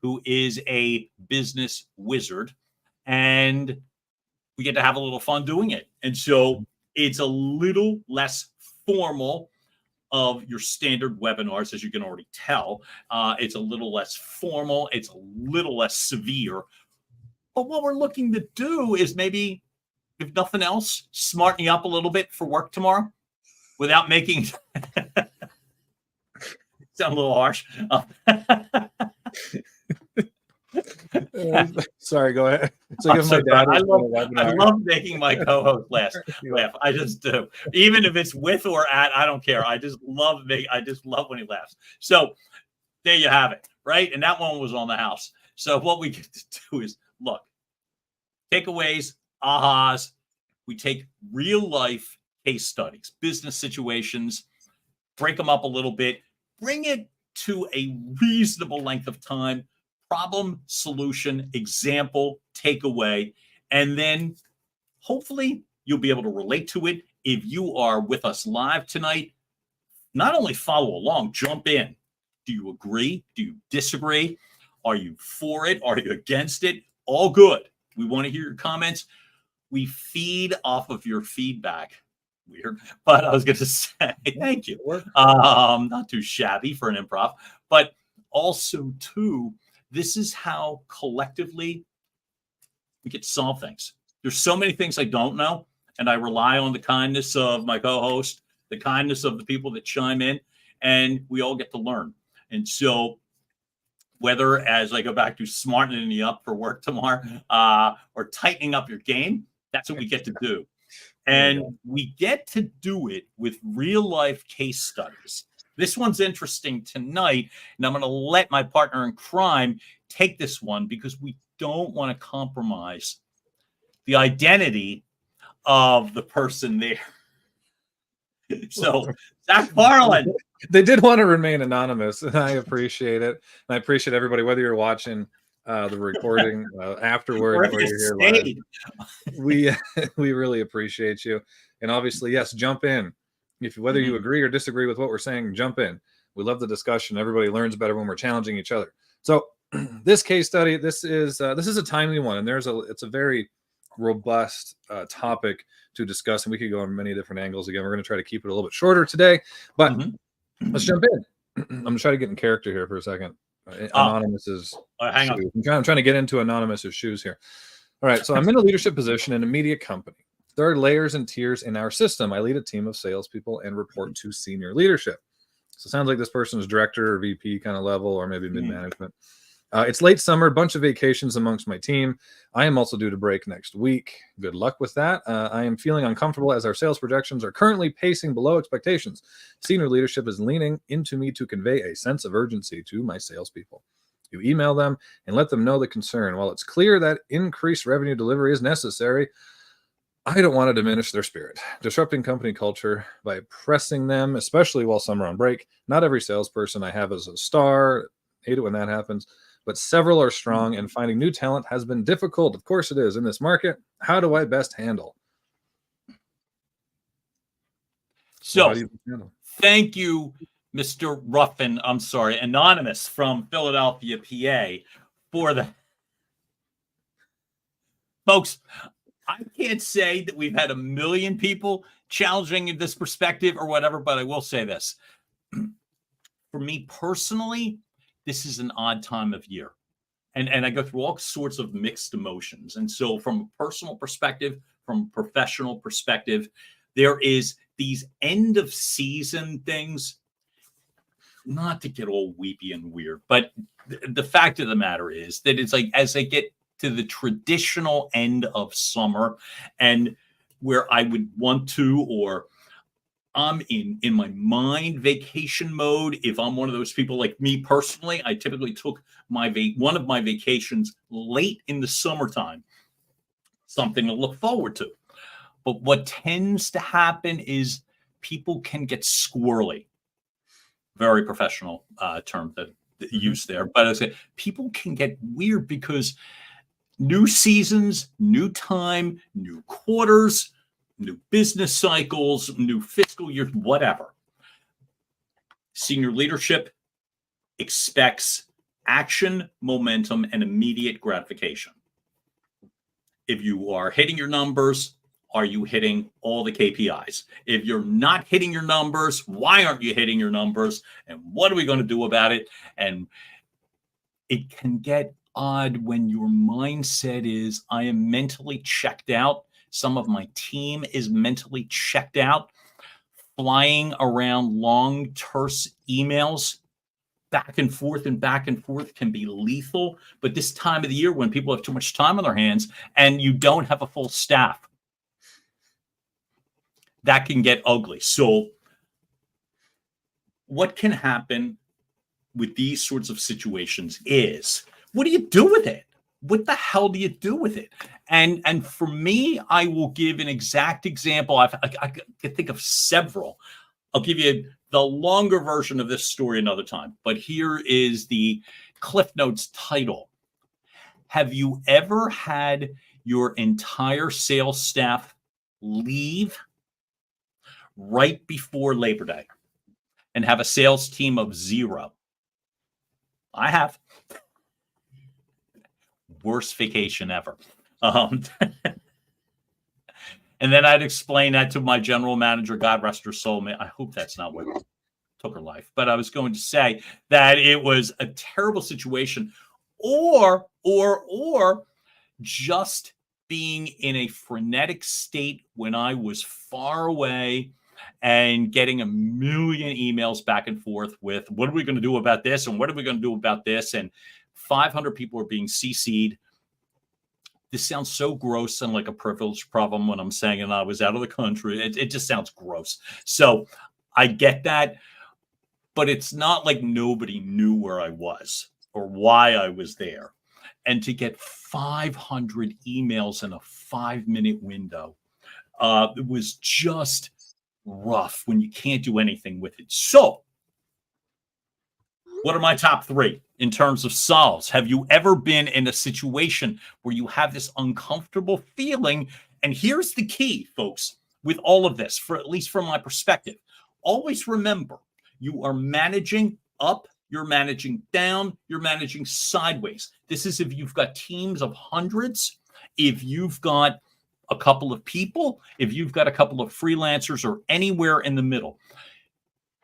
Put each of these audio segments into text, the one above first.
who is a business wizard, and we get to have a little fun doing it. And so it's a little less formal of your standard webinars, as you can already tell. It's a little less formal. It's a little less severe. But what we're looking to do is maybe, if nothing else, smarten you up a little bit for work tomorrow without making sound a little harsh. Sorry, go ahead. So I love making my co-host laugh. I just do. Even if it's with or at, I don't care. I just love when he laughs. So there you have it, right? And that one was on the house. So what we get to do is, look, takeaways, ahas. We take real life case studies, business situations, break them up a little bit, bring it to a reasonable length of time, problem, solution, example, takeaway, and then hopefully you'll be able to relate to it. If you are with us live tonight, not only follow along, jump in. Do you agree? Do you disagree? Are you for it? Are you against it? All good. We want to hear your comments. We feed off of your feedback. Weird, but I was going to say thank you. Not too shabby for an improv, but also too, this is how collectively we get to solve things. There's so many things I don't know, and I rely on the kindness of my co-host, the kindness of the people that chime in, and we all get to learn. And so whether, as I go back to smartening you up for work tomorrow, or tightening up your game, that's what we get to do. And we get to do it with real life case studies. This one's interesting tonight, and I'm going to let my partner in crime take this one because we don't want to compromise the identity of the person there. So, Zach Farland. They did want to remain anonymous, and I appreciate it. And I appreciate everybody, whether you're watching the recording afterward or you're here live. We really appreciate you. And obviously, yes, jump in. Whether you agree or disagree with what we're saying, jump in. We love the discussion. Everybody learns better when we're challenging each other. So this case study, this is a timely one, and it's a very robust topic to discuss, and we could go on many different angles. Again, we're going to try to keep it a little bit shorter today, but let's jump in. I'm going to try to get in character here for a second. Anonymous's hang on. I'm trying to get into Anonymous's shoes here. All right, so I'm in a leadership position in a media company. There are layers and tiers in our system. I lead a team of salespeople and report to senior leadership. So it sounds like this person is director or VP kind of level, or maybe mid-management. It's late summer, bunch of vacations amongst my team. I am also due to break next week. Good luck with that. I am feeling uncomfortable as our sales projections are currently pacing below expectations. Senior leadership is leaning into me to convey a sense of urgency to my salespeople. You email them and let them know the concern. While it's clear that increased revenue delivery is necessary, I don't want to diminish their spirit. Disrupting company culture by pressing them, especially while some are on break. Not every salesperson I have is a star. Hate it when that happens. But several are strong, and finding new talent has been difficult. Of course it is in this market. How do I best handle? So thank you, Mr. Ruffin. I'm sorry, Anonymous from Philadelphia, PA, for the folks. I can't say that we've had a million people challenging this perspective or whatever, but I will say this. For me personally, this is an odd time of year. And I go through all sorts of mixed emotions. And so from a personal perspective, from a professional perspective, there is these end of season things, not to get all weepy and weird, but the fact of the matter is that it's like, as I get to the traditional end of summer and where I would want to, or I'm in my mind vacation mode. If I'm one of those people, like me personally, I typically took one of my vacations late in the summertime, something to look forward to. But what tends to happen is people can get squirrely. Very professional term that use there. But I say people can get weird because new seasons, new time, new quarters, new business cycles, new fiscal years, whatever. Senior leadership expects action, momentum, and immediate gratification. If you are hitting your numbers, are you hitting all the KPIs? If you're not hitting your numbers, why aren't you hitting your numbers? And what are we going to do about it? And it can get odd when your mindset is, I am mentally checked out. Some of my team is mentally checked out. Flying around long, terse emails back and forth can be lethal. But this time of the year, when people have too much time on their hands and you don't have a full staff, that can get ugly. So what can happen with these sorts of situations is, what do you do with it? What the hell do you do with it? And for me, I will give an exact example. I can think of several. I'll give you the longer version of this story another time. But here is the Cliff Notes title. Have you ever had your entire sales staff leave right before Labor Day and have a sales team of 0? I have. Worst vacation ever. And then I'd explain that to my general manager, God rest her soul. I hope that's not what took her life. But I was going to say that it was a terrible situation, or just being in a frenetic state when I was far away and getting a million emails back and forth with, what are we going to do about this? And what are we going to do about this? And 500 people are being CC'd. This sounds so gross and like a privilege problem when I'm saying it. I was out of the country. It just sounds gross. So I get that, but it's not like nobody knew where I was or why I was there. And to get 500 emails in a 5-minute window, it was just rough when you can't do anything with it. So what are my top 3 in terms of solves? Have you ever been in a situation where you have this uncomfortable feeling? And here's the key, folks, with all of this, for at least from my perspective. Always remember, you are managing up, you're managing down, you're managing sideways. This is if you've got teams of hundreds, if you've got a couple of people, if you've got a couple of freelancers, or anywhere in the middle.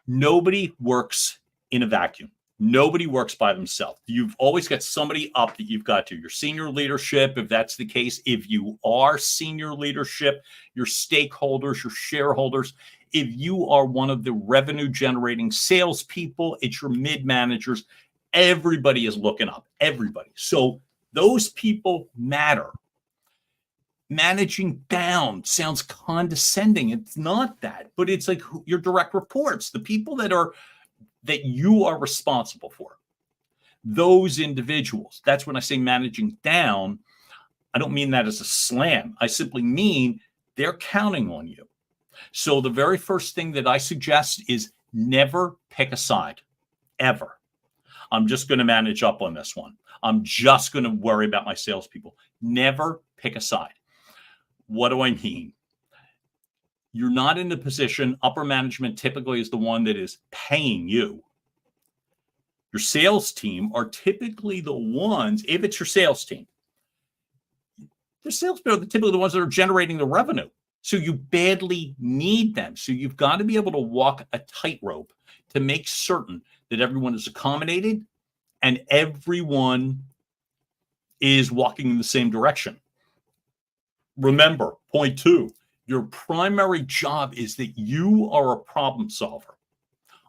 Nobody works in a vacuum. Nobody works by themselves. You've always got somebody up that you've got to. Your senior leadership, if that's the case, if you are senior leadership, your stakeholders, your shareholders, if you are one of the revenue generating salespeople, it's your mid managers. Everybody is looking up. Everybody. So those people matter. Managing down sounds condescending. It's not that, but it's like your direct reports, the people that you are responsible for, those individuals. That's when I say managing down. I don't mean that as a slam. I simply mean they're counting on you. So the very first thing that I suggest is never pick a side, ever. I'm just going to manage up on this one. I'm just going to worry about my salespeople. Never pick a side. What do I mean? You're not in the position, upper management typically is the one that is paying you. Your sales team are typically the ones, if it's your sales team, the salespeople are typically the ones that are generating the revenue. So you badly need them. So you've got to be able to walk a tightrope to make certain that everyone is accommodated and everyone is walking in the same direction. Remember, point 2, your primary job is that you are a problem solver.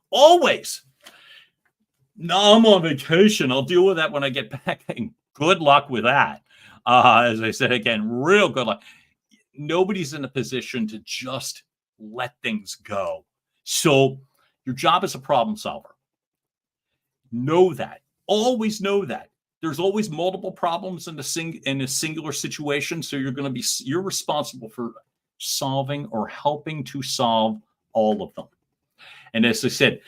Always. No, I'm on vacation. I'll deal with that when I get back. And good luck with that. As I said, again, real good luck. Nobody's in a position to just let things go. So your job is a problem solver. Know that. Always know that. There's always multiple problems in a singular situation. So you're responsible for solving or helping to solve all of them. And as I said,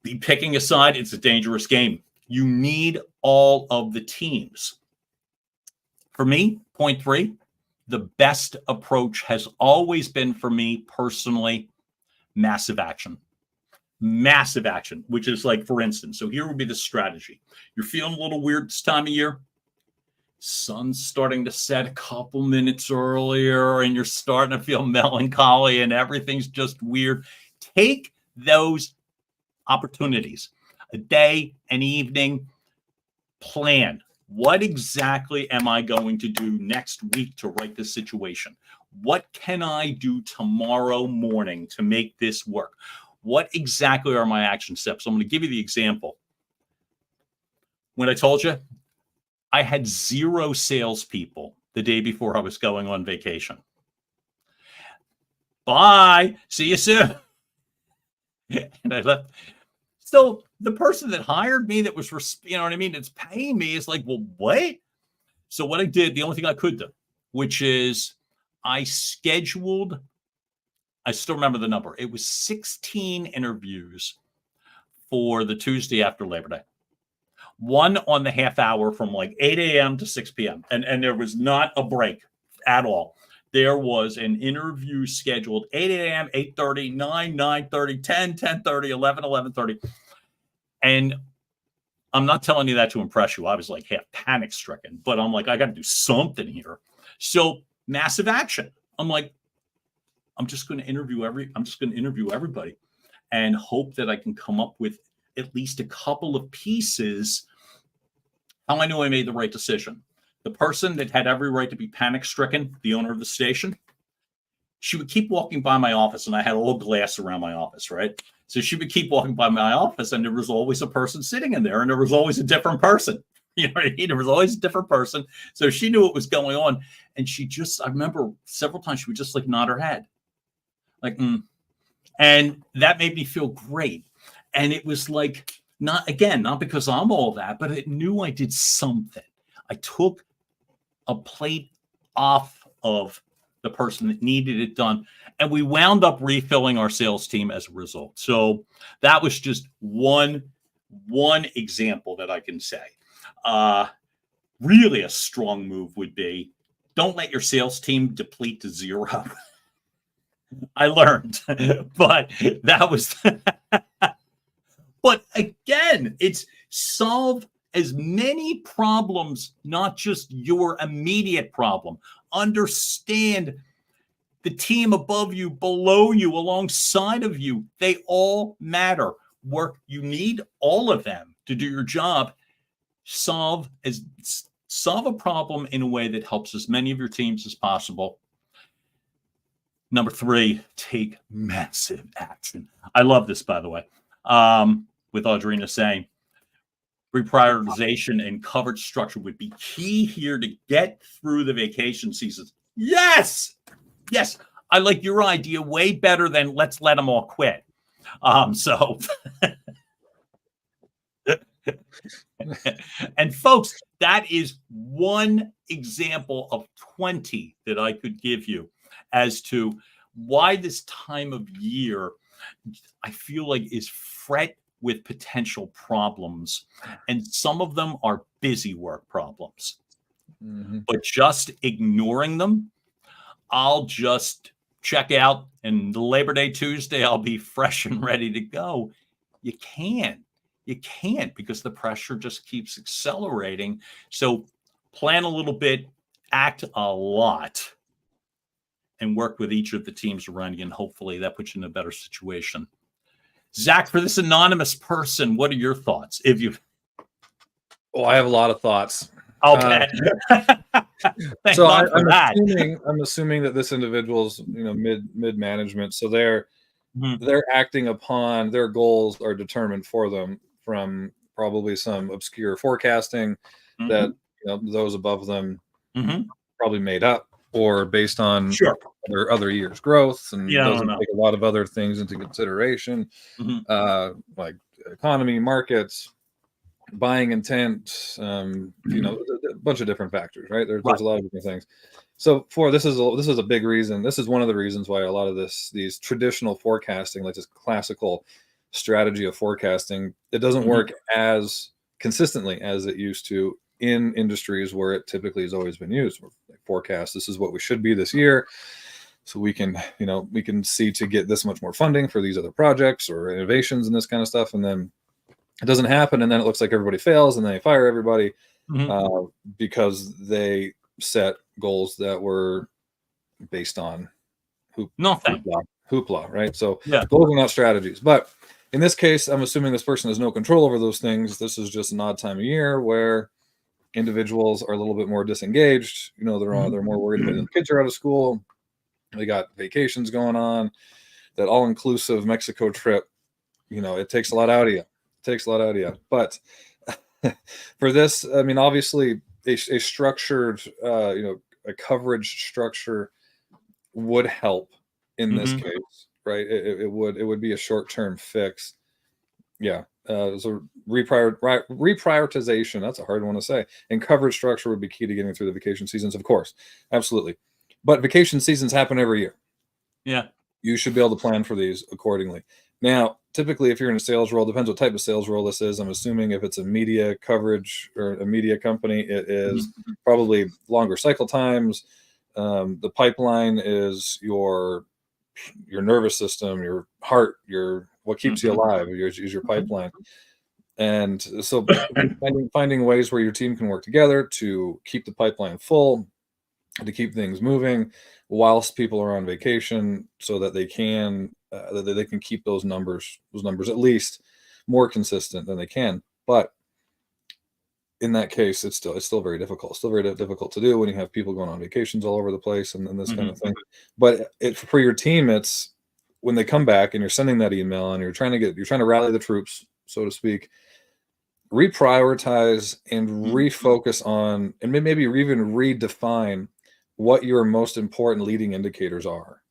be picking a side. It's a dangerous game. You need all of the teams. For me, point 3, the best approach has always been for me personally, massive action. massive action, which is like, for instance, so here would be the strategy. You're feeling a little weird this time of year. Sun's starting to set a couple minutes earlier, and you're starting to feel melancholy, and everything's just weird. Take those opportunities, a day, an evening, plan. What exactly am I going to do next week to right this situation? What can I do tomorrow morning to make this work? What exactly are my action steps? So I'm going to give you the example. When I told you, I had 0 salespeople the day before I was going on vacation. Bye. See you soon. And I left. So the person that hired me, that was, you know what I mean, that's paying me, is like, well, what? So what I did, the only thing I could do, which is I scheduled, I still remember the number. It was 16 interviews for the Tuesday after Labor Day. One on the half hour from like 8 a.m. to 6 p.m. And there was not a break at all. There was an interview scheduled 8 a.m., 8:30, 9, 9:30, 10, 10:30, 11, 11:30. And I'm not telling you that to impress you. I was like half panic stricken, but I'm like, I got to do something here. So massive action. I'm like, I'm just going to interview everybody and hope that I can come up with at least a couple of pieces. How I knew I made the right decision. The person that had every right to be panic stricken, the owner of the station, she would keep walking by my office, and I had a little glass around my office, right? So she would keep walking by my office, and there was always a person sitting in there, and there was always a different person. You know what I mean? There was always a different person. So she knew what was going on. And she just, I remember several times she would just like nod her head. Like, And that made me feel great. And it was like, not because I'm all that, but it knew I did something. I took a plate off of the person that needed it done. And we wound up refilling our sales team as a result. So that was just one example that I can say. Really a strong move would be, don't let your sales team deplete to 0. I learned, but that was, but again, it's solve as many problems, not just your immediate problem. Understand the team above you, below you, alongside of you. They all matter. You need all of them to do your job. Solve a problem in a way that helps as many of your teams as possible. Number 3, take massive action. I love this, by the way, with Audrina saying reprioritization and coverage structure would be key here to get through the vacation seasons. Yes. I like your idea way better than let's let them all quit. So, and folks, that is one example of 20 that I could give you as to why this time of year I feel like is fraught with potential problems. And some of them are busy work problems. But just ignoring them, I'll just check out, and Labor Day Tuesday, I'll be fresh and ready to go. You can't because the pressure just keeps accelerating. So plan a little bit, act a lot, and work with each of the teams around you, and hopefully that puts you in a better situation. Zach, for this anonymous person, what are your thoughts? Well, I have a lot of thoughts. Okay. So I'm assuming that this individual's, mid management. So they're acting upon their goals are determined for them from probably some obscure forecasting that those above them probably made up, or based on their other years' growth, and doesn't take a lot of other things into consideration, like economy, markets, buying intent, a bunch of different factors, right? There's a lot of different things. So this is a big reason. This is one of the reasons why a lot of these traditional forecasting, like this classical strategy of forecasting, it doesn't work as consistently as it used to in industries where it typically has always been used. Forecast, this is what we should be this year. so we can, we can see to get this much more funding for these other projects or innovations and this kind of stuff. And then it doesn't happen. And then it looks like everybody fails and then they fire everybody because they set goals that were based on hoopla, right? So goals are not strategies. But in this case, I'm assuming this person has no control over those things. This is just an odd time of year where individuals are a little bit more disengaged. They're more worried about the kids are out of school. They got vacations going on. That all-inclusive Mexico trip, it takes a lot out of you. But for this, I mean, obviously, a structured, a coverage structure would help in this case, right? It would be a short-term fix. Yeah. So reprioritization, that's a hard one to say. And coverage structure would be key to getting through the vacation seasons, of course. Absolutely. But vacation seasons happen every year. Yeah. You should be able to plan for these accordingly. Now, typically, if you're in a sales role, depends what type of sales role this is. I'm assuming if it's a media coverage or a media company, it is probably longer cycle times. The pipeline is your nervous system, your heart, what keeps you alive is your pipeline. And so finding ways where your team can work together to keep the pipeline full, to keep things moving whilst people are on vacation, so that they can keep those numbers at least more consistent than they can. But in that case, it's still very difficult. It's still very difficult to do when you have people going on vacations all over the place and this kind of thing. But for your team, it's when they come back and you're sending that email and you're trying to rally the troops, so to speak. Reprioritize and refocus on, and maybe even redefine what your most important leading indicators are.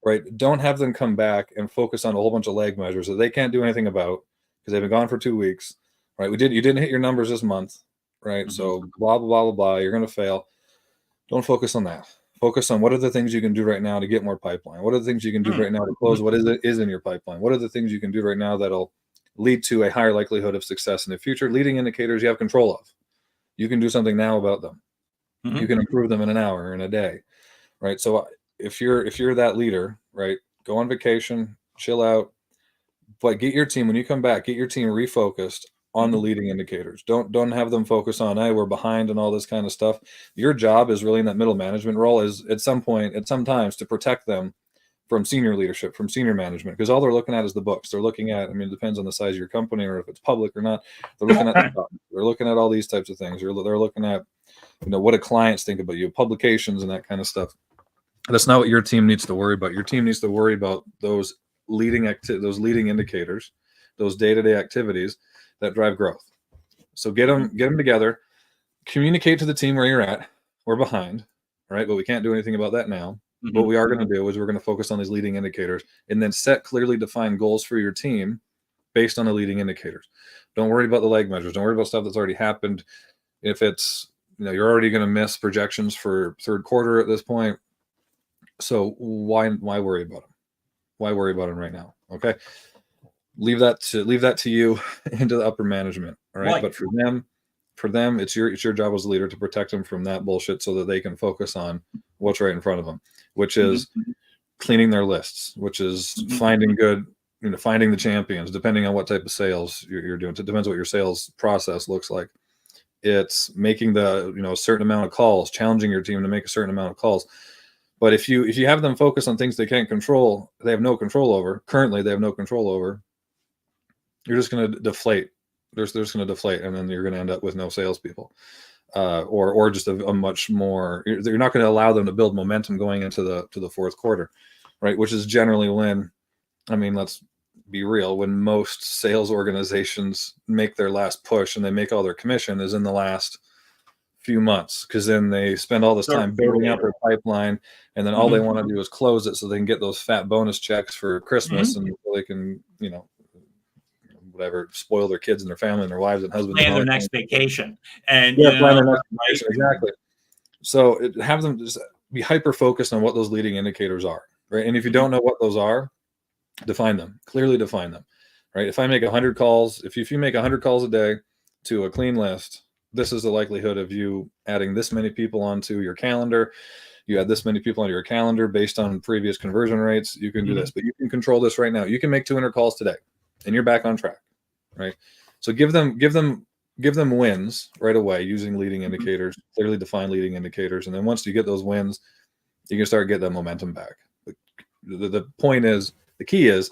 Right? Don't have them come back and focus on a whole bunch of lag measures that they can't do anything about because they've been gone for 2 weeks. Right? You didn't hit your numbers this month. Right? So blah, blah, blah, blah, blah. You're going to fail. Don't focus on that. Focus on what are the things you can do right now to get more pipeline. What are the things you can do right now to close what is in your pipeline? What are the things you can do right now that'll lead to a higher likelihood of success in the future? Leading indicators you have control of. You can do something now about them. You can improve them in an hour or in a day. Right? So if you're that leader, right, go on vacation, chill out, but get your team, when you come back, get your team refocused on the leading indicators. Don't have them focus on, hey, we're behind and all this kind of stuff. Your job is really in that middle management role is at some times to protect them from senior leadership, from senior management, because all they're looking at is the books. They're looking at, I mean, it depends on the size of your company or if it's public or not. They're looking at they're looking at all these types of things. They're looking at, what do clients think about you, publications and that kind of stuff. That's not what your team needs to worry about. Your team needs to worry about those leading indicators, those day-to-day activities that drive growth. So get them together, communicate to the team where you're at. We're behind, right? But we can't do anything about that now. What we are going to do is we're going to focus on these leading indicators and then set clearly defined goals for your team based on the leading indicators. Don't worry about the lag measures. Don't worry about stuff that's already happened. If it's, you're already going to miss projections for third quarter at this point. So why worry about them? Why worry about them right now? Okay. Leave that to you into the upper management. All right. But for them, it's your job as a leader to protect them from that bullshit so that they can focus on what's right in front of them, which is cleaning their lists, which is finding the champions, depending on what type of sales you're doing. It depends what your sales process looks like. It's making a certain amount of calls, challenging your team to make a certain amount of calls. But if you have them focus on things they can't control, they have no control over. Currently, they have no control over. You're just going to deflate. They're just going to deflate, and then you're going to end up with no salespeople, or just a much more. You're not going to allow them to build momentum going into the fourth quarter, right? Which is generally when, I mean, let's be real, when most sales organizations make their last push and they make all their commission is in the last few months, because then they spend all this time building up their pipeline, and then all they want to do is close it so they can get those fat bonus checks for Christmas, and they can whatever, spoil their kids and their family and their wives and husbands. Plan their next vacation. And plan their next vacation. Exactly. So have them just be hyper focused on what those leading indicators are, right? And if you don't know what those are, clearly define them, right? If I make 100 calls, if you make 100 calls a day to a clean list, this is the likelihood of you adding this many people onto your calendar. You add this many people onto your calendar based on previous conversion rates. You can do this, but you can control this right now. You can make 200 calls today and you're back on track, right? So give them wins right away using leading indicators, clearly defined leading indicators. And then once you get those wins, you can start getting that momentum back. The point is, the key is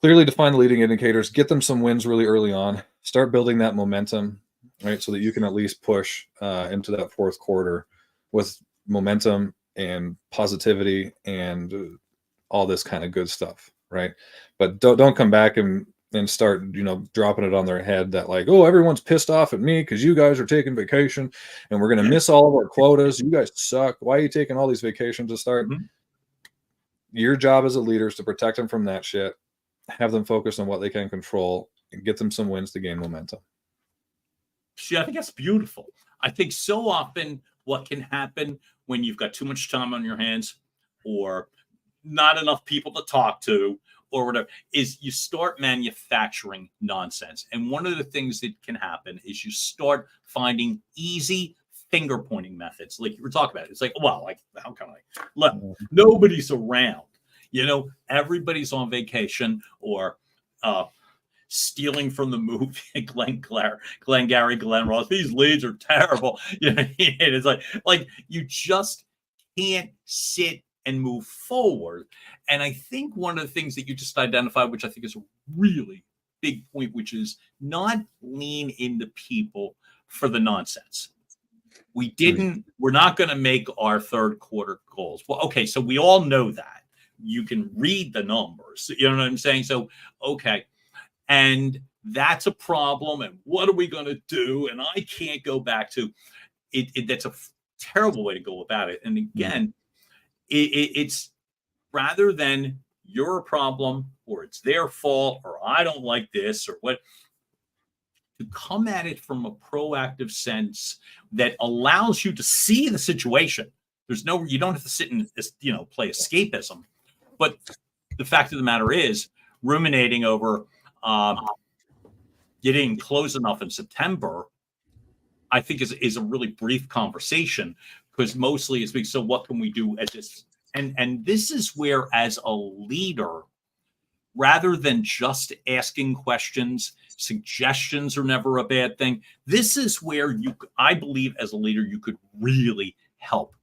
clearly define the leading indicators, get them some wins really early on, start building that momentum, right? So that you can at least push into that fourth quarter with momentum and positivity and all this kind of good stuff, right? But don't come back and start, dropping it on their head that like, oh, everyone's pissed off at me because you guys are taking vacation and we're going to miss all of our quotas. You guys suck. Why are you taking all these vacations to start? Your job as a leader is to protect them from that shit, have them focus on what they can control, and get them some wins to gain momentum. See, I think that's beautiful. I think so often what can happen when you've got too much time on your hands or not enough people to talk to or whatever is you start manufacturing nonsense. And one of the things that can happen is you start finding easy finger pointing methods like you were talking about. It's like, well, like, how can I? Look, nobody's around. Everybody's on vacation or stealing from the movie Glengarry Glen Ross. These leads are terrible. It's like you just can't sit and move forward. And I think one of the things that you just identified, which I think is a really big point, which is not lean into people for the nonsense. We're not going to make our third quarter goals. Well, okay, so we all know that. You can read the numbers. You know what I'm saying? So, okay. And that's a problem. And what are we going to do? And I can't go back to it. That's a terrible way to go about it. And again, it's rather than you're a problem or it's their fault or I don't like this or what, to come at it from a proactive sense that allows you to see the situation. You don't have to sit and, play escapism. But the fact of the matter is, ruminating over getting close enough in September, I think is a really brief conversation because mostly it's being, so what can we do at this? And this is where, as a leader, rather than just asking questions, suggestions are never a bad thing. This is where I believe as a leader, you could really help.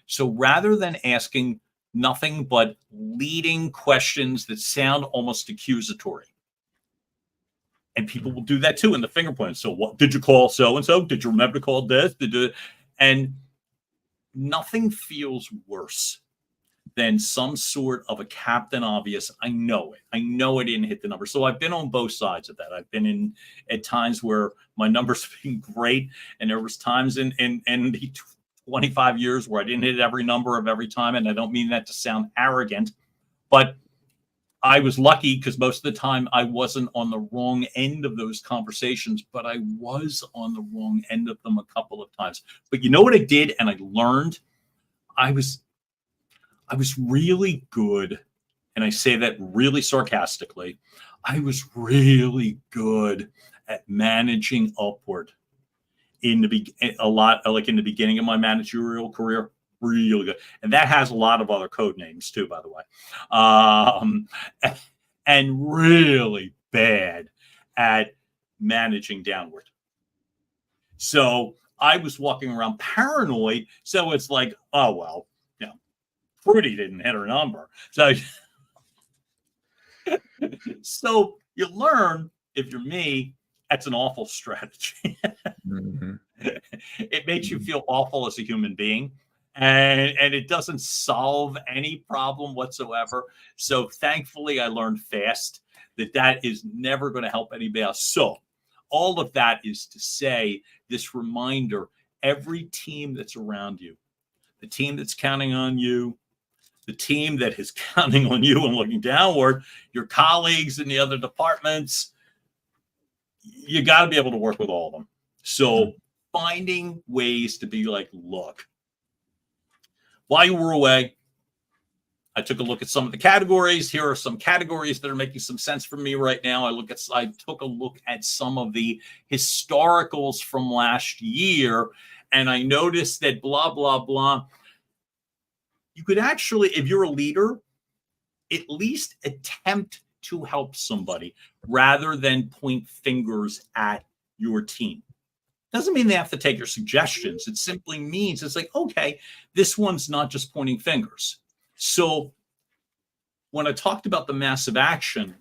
So rather than asking nothing but leading questions that sound almost accusatory. And people will do that too in the finger point. So what did you call so-and-so? Did you remember to call this? And nothing feels worse than some sort of a Captain Obvious. I know it. I know I didn't hit the number. So I've been on both sides of that. I've been at times where my numbers have been great. And there was times in the 25 years where I didn't hit every number of every time. And I don't mean that to sound arrogant, but I was lucky because most of the time I wasn't on the wrong end of those conversations, but I was on the wrong end of them a couple of times. But you know what I did? And I learned I was really good. And I say that really sarcastically. I was really good at managing upward in the beginning of my managerial career. Really good. And that has a lot of other code names too, by the way. And really bad at managing downward. So I was walking around paranoid. So it's like, oh, well, Fruity didn't hit her number. So you learn, if you're me, that's an awful strategy. It makes you feel awful as a human being. And it doesn't solve any problem whatsoever. So thankfully, I learned fast that is never going to help anybody else. So all of that is to say this reminder, every team that's around you, the team that's counting on you, the team that is counting on you and looking downward, your colleagues in the other departments, you got to be able to work with all of them. So finding ways to be like, look, while you were away, I took a look at some of the categories. Here are some categories that are making some sense for me right now. I took a look at some of the historicals from last year, and I noticed that blah, blah, blah. You could actually, if you're a leader, at least attempt to help somebody rather than point fingers at your team. Doesn't mean they have to take your suggestions. It simply means it's like, okay, this one's not just pointing fingers. So when I talked about the massive action,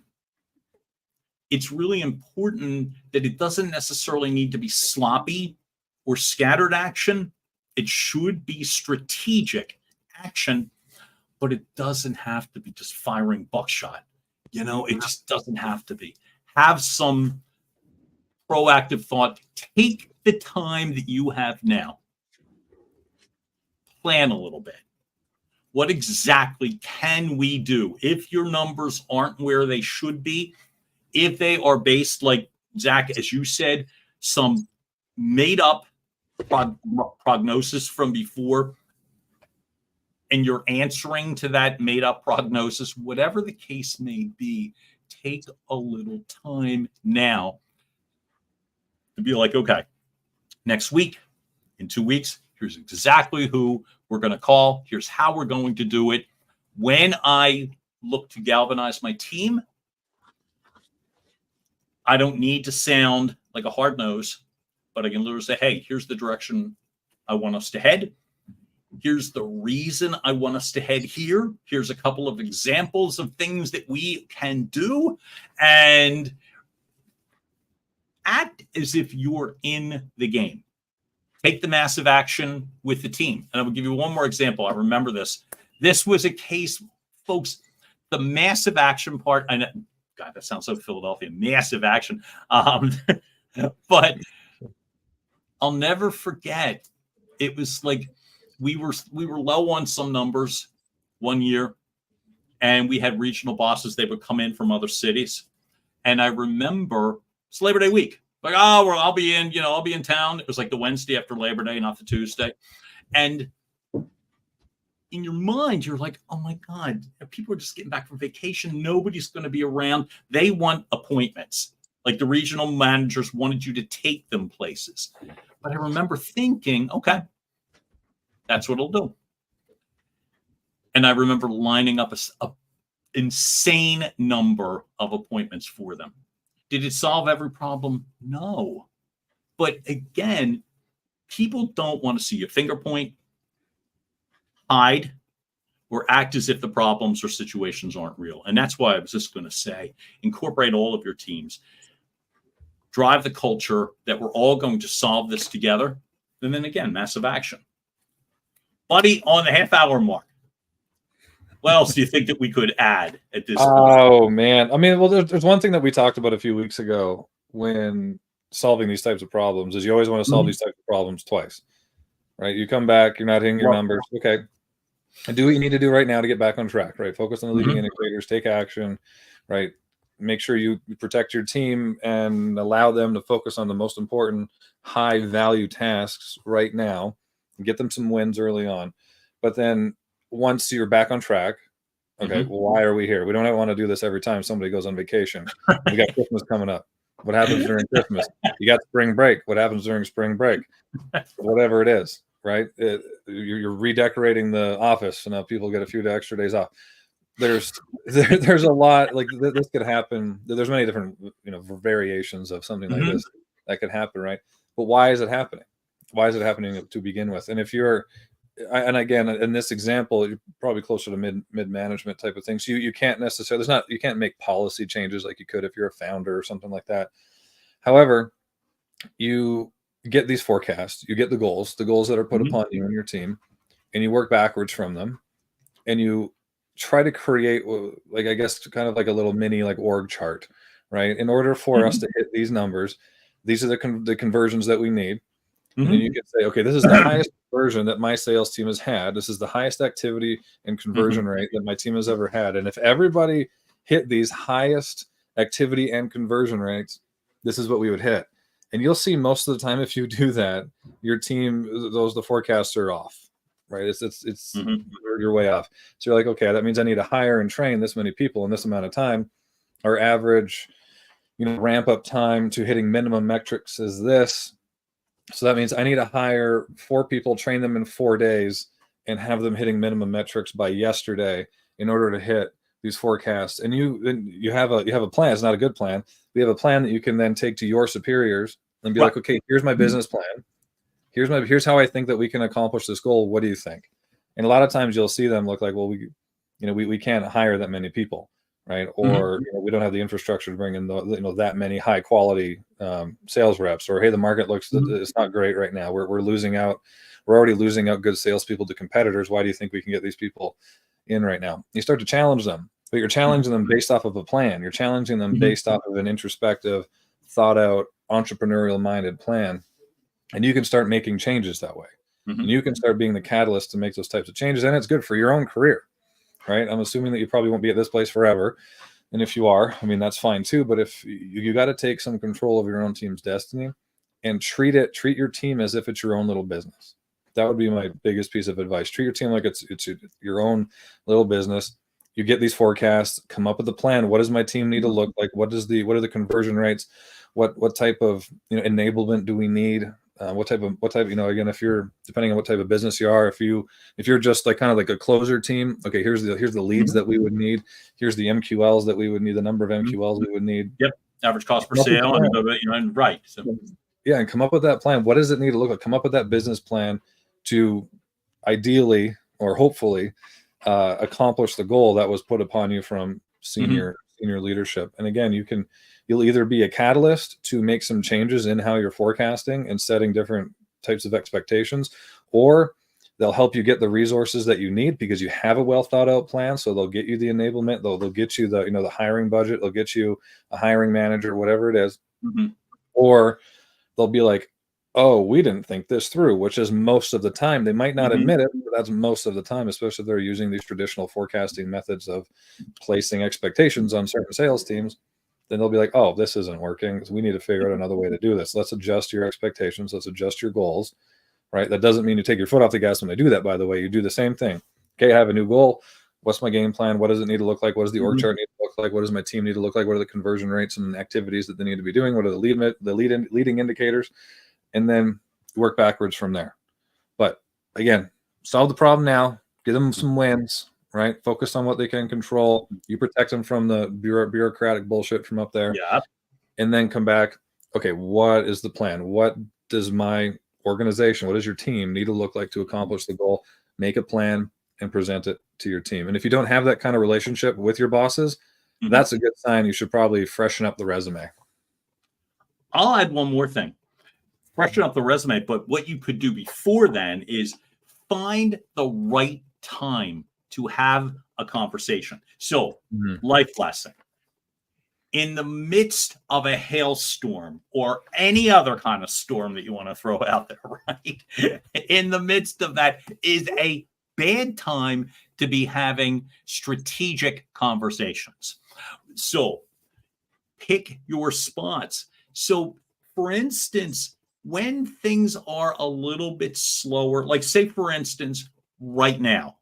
it's really important that it doesn't necessarily need to be sloppy or scattered action. It should be strategic action, but it doesn't have to be just firing buckshot. It just doesn't have to be. Have some proactive thought. Take the time that you have now. Plan a little bit. What exactly can we do if your numbers aren't where they should be? If they are based, like Zach, as you said, some made up prognosis from before, and you're answering to that made up prognosis, whatever the case may be, take a little time now to be like, okay, next week, in 2 weeks, here's exactly who we're going to call. Here's how we're going to do it. When I look to galvanize my team, I don't need to sound like a hard nose, but I can literally say, hey, here's the direction I want us to head. Here's the reason I want us to head here. Here's a couple of examples of things that we can do. And act as if you're in the game. Take the massive action with the team. And I will give you one more example. I remember this. This was a case, folks, the massive action part. I know, God, that sounds so Philadelphia, massive action. But I'll never forget. It was like we were low on some numbers one year, and we had regional bosses. They would come in from other cities, and I remember it's Labor Day week. Like, oh, well, I'll be in town. It was like the Wednesday after Labor Day, not the Tuesday. And in your mind, you're like, oh my God, people are just getting back from vacation. Nobody's going to be around. They want appointments. Like the regional managers wanted you to take them places. But I remember thinking, okay, that's what it'll do. And I remember lining up a insane number of appointments for them. Did it solve every problem? No. But again, people don't want to see a finger point, hide, or act as if the problems or situations aren't real. And that's why I was just going to say, incorporate all of your teams. Drive the culture that we're all going to solve this together. And then again, massive action. Buddy, on the half-hour mark, what else do you think that we could add at this point? Oh, man. I mean, well, there's one thing that we talked about a few weeks ago when solving these types of problems is you always want to solve these types of problems twice, right? You come back, you're not hitting your numbers. Okay. And do what you need to do right now to get back on track, right? Focus on the leading indicators, take action, right? Make sure you protect your team and allow them to focus on the most important high value tasks right now and get them some wins early on. But then once you're back on track, okay, well, why are we here? We don't want to do this every time somebody goes on vacation. We got Christmas coming up. What happens during Christmas? You got spring break. What happens during spring break? Whatever it is, right? You're redecorating the office, so now people get a few extra days off. There's a lot, like this could happen. There's many different variations of something like this that could happen, right? But why is it happening? Why is it happening to begin with? And if you're and again, in this example, you're probably closer to mid management type of thing. So you can't necessarily, you can't make policy changes like you could if you're a founder or something like that. However, you get these forecasts, you get the goals that are put upon you and your team, and you work backwards from them, and you try to create, like, I guess, kind of like a little mini like org chart, right? In order for us to hit these numbers, these are the conversions that we need. And then you can say, okay, this is the highest conversion that my sales team has had. This is the highest activity and conversion rate that my team has ever had. And if everybody hit these highest activity and conversion rates, this is what we would hit. And you'll see most of the time, if you do that, your team, the forecasts are off. right? It's you're way off. So you're like, okay, that means I need to hire and train this many people in this amount of time. Our average, ramp up time to hitting minimum metrics is this. So that means I need to hire 4 people, train them in 4 days, and have them hitting minimum metrics by yesterday in order to hit these forecasts. And you have a plan. It's not a good plan. We have a plan that you can then take to your superiors and be like, okay, here's my business plan. Here's how I think that we can accomplish this goal. What do you think? And a lot of times you'll see them look like, well, we can't hire that many people, right? Or we don't have the infrastructure to bring in that many high quality sales reps. Or hey, the market looks it's not great right now. We're losing out. We're already losing out good salespeople to competitors. Why do you think we can get these people in right now? You start to challenge them, but you're challenging them based off of a plan. You're challenging them based off of an introspective, thought out, entrepreneurial minded plan. And you can start making changes that way. And you can start being the catalyst to make those types of changes. And it's good for your own career, right? I'm assuming that you probably won't be at this place forever. And if you are, I mean, that's fine too. But if you got to take some control of your own team's destiny and treat your team as if it's your own little business. That would be my biggest piece of advice. Treat your team like it's your own little business. You get these forecasts, come up with a plan. What does my team need to look like? What are the conversion rates? What type of enablement do we need? What type of again, if you're depending on what type of business you are, if you're just like kind of like a closer team, okay, here's the leads that we would need, here's the MQLs that we would need, the number of MQLs we would need. Yep, average cost per sale, and right. So yeah, and come up with that plan. What does it need to look like? Come up with that business plan to ideally or hopefully accomplish the goal that was put upon you from senior leadership. And again, you'll either be a catalyst to make some changes in how you're forecasting and setting different types of expectations, or they'll help you get the resources that you need because you have a well thought out plan. So they'll get you the enablement, they'll get you the hiring budget, they'll get you a hiring manager, whatever it is. Or they'll be like, oh, we didn't think this through, which is most of the time. They might not admit it, but that's most of the time, especially if they're using these traditional forecasting methods of placing expectations on certain sales teams. Then they'll be like, oh, this isn't working. We need to figure out another way to do this. Let's adjust your expectations. Let's adjust your goals, right? That doesn't mean you take your foot off the gas when they do that, by the way. You do the same thing. Okay, I have a new goal. What's my game plan? What does it need to look like? What does the org chart need to look like? What does my team need to look like? What are the conversion rates and activities that they need to be doing? What are the leading indicators? And then work backwards from there. But again, solve the problem now. Give them some wins, right? Focus on what they can control. You protect them from the bureaucratic bullshit from up there. Yeah. And then come back. Okay, what is the plan? What does my organization, what does your team need to look like to accomplish the goal? Make a plan and present it to your team. And if you don't have that kind of relationship with your bosses, that's a good sign. You should probably freshen up the resume. I'll add one more thing. Freshen up the resume, but what you could do before then is find the right time to have a conversation. So, life lesson. In the midst of a hailstorm or any other kind of storm that you want to throw out there, right? In the midst of that is a bad time to be having strategic conversations. So, pick your spots. So, for instance, when things are a little bit slower, like say, for instance, right now,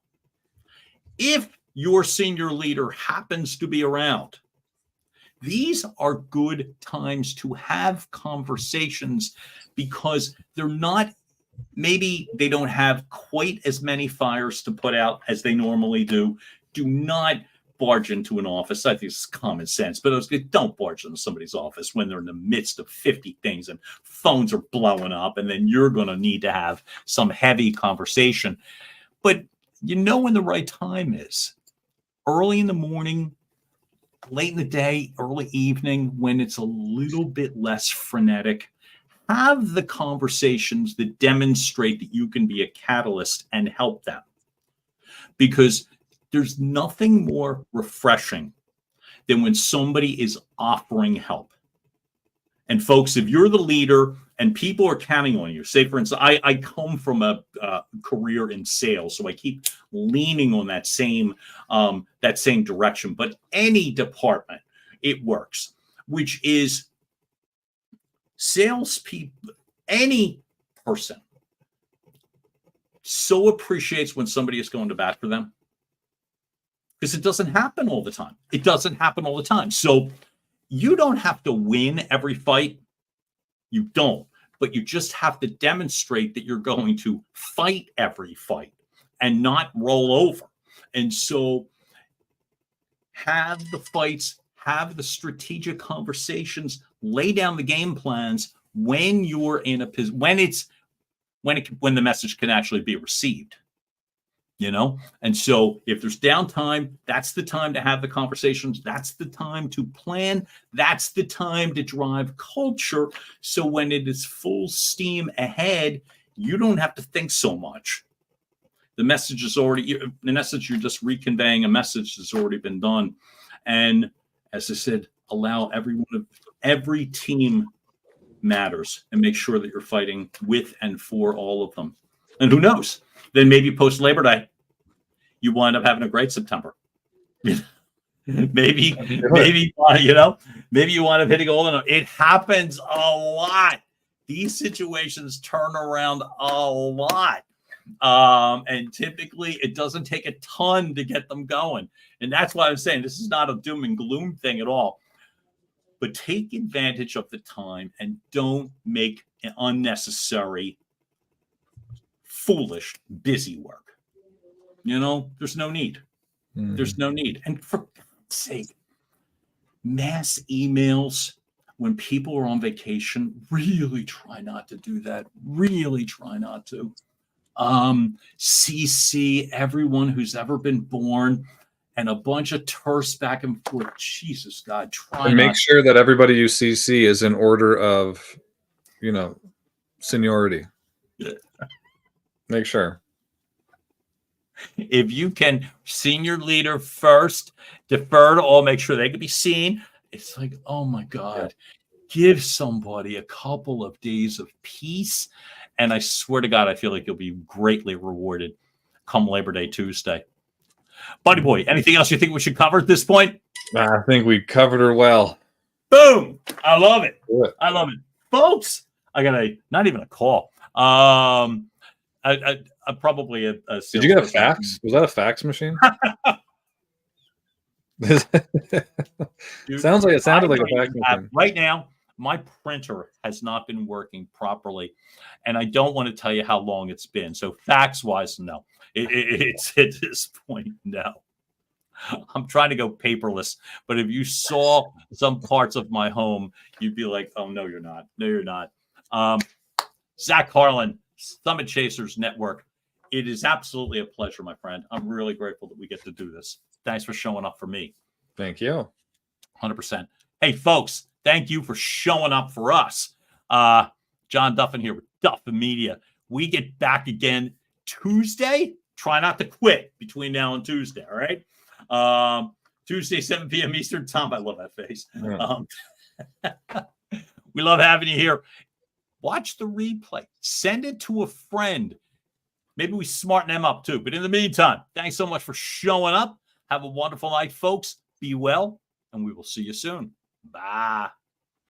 if your senior leader happens to be around, these are good times to have conversations because maybe they don't have quite as many fires to put out as they normally do. Do not barge into an office. I think it's common sense, but don't barge into somebody's office when they're in the midst of 50 things and phones are blowing up, and then you're going to need to have some heavy conversation. But when the right time is. Early in the morning, late in the day, early evening, when it's a little bit less frenetic, have the conversations that demonstrate that you can be a catalyst and help them. Because there's nothing more refreshing than when somebody is offering help. And folks, if you're the leader and people are counting on you, say, for instance, I come from a career in sales, so I keep leaning on that same direction. But any department, it works, which is salespeople, any person, so appreciates when somebody is going to bat for them, because it doesn't happen all the time. It doesn't happen all the time. So you don't have to win every fight. You don't. But you just have to demonstrate that you're going to fight every fight and not roll over. And so have the fights, have the strategic conversations, lay down the game plans when you're in a position, when the message can actually be received. You know, and so if there's downtime, that's the time to have the conversations. That's the time to plan. That's the time to drive culture. So when it is full steam ahead, you don't have to think so much. The message is already, in essence, you're just reconveying a message that's already been done. And as I said, allow every team matters, and make sure that you're fighting with and for all of them. And who knows? Then maybe post Labor Day, you wind up having a great September. maybe you wind up hitting all in. It happens a lot. These situations turn around a lot. And typically it doesn't take a ton to get them going. And that's why I'm saying this is not a doom and gloom thing at all. But take advantage of the time and don't make an unnecessary, foolish, busy work. You know, there's no need. There's no need. And for God's sake, mass emails when people are on vacation, really try not to do that. Really try not to. CC everyone who's ever been born, and a bunch of terse back and forth. Jesus God, try and make sure that everybody you CC is in order of, seniority. Yeah. Make sure. If you can, senior leader first, defer to all, make sure they can be seen. It's like, oh my God, give somebody a couple of days of peace. And I swear to God, I feel like you'll be greatly rewarded come Labor Day Tuesday. Buddy boy, anything else you think we should cover at this point? I think we covered her well. Boom. I love it. I love it. Folks, I got not even a call. Probably a Did you get a fax? Was that a fax machine? Dude, sounded like a fax machine. Right now, my printer has not been working properly, and I don't want to tell you how long it's been. So fax-wise, no. It's at this point, no. I'm trying to go paperless, but if you saw some parts of my home, you'd be like, oh, no, you're not. No, you're not. Zach Harlan, Summit Chasers Network. It is absolutely a pleasure, my friend. I'm really grateful that we get to do this. Thanks for showing up for me. Thank you. 100%. Hey, folks, thank you for showing up for us. John Duffin here with Duffin Media. We get back again Tuesday. Try not to quit between now and Tuesday, all right? Tuesday, 7 p.m. Eastern Time. I love that face. Yeah. We love having you here. Watch the replay. Send it to a friend. Maybe we smarten them up too. But in the meantime, thanks so much for showing up. Have a wonderful night, folks. Be well, and we will see you soon. Bye.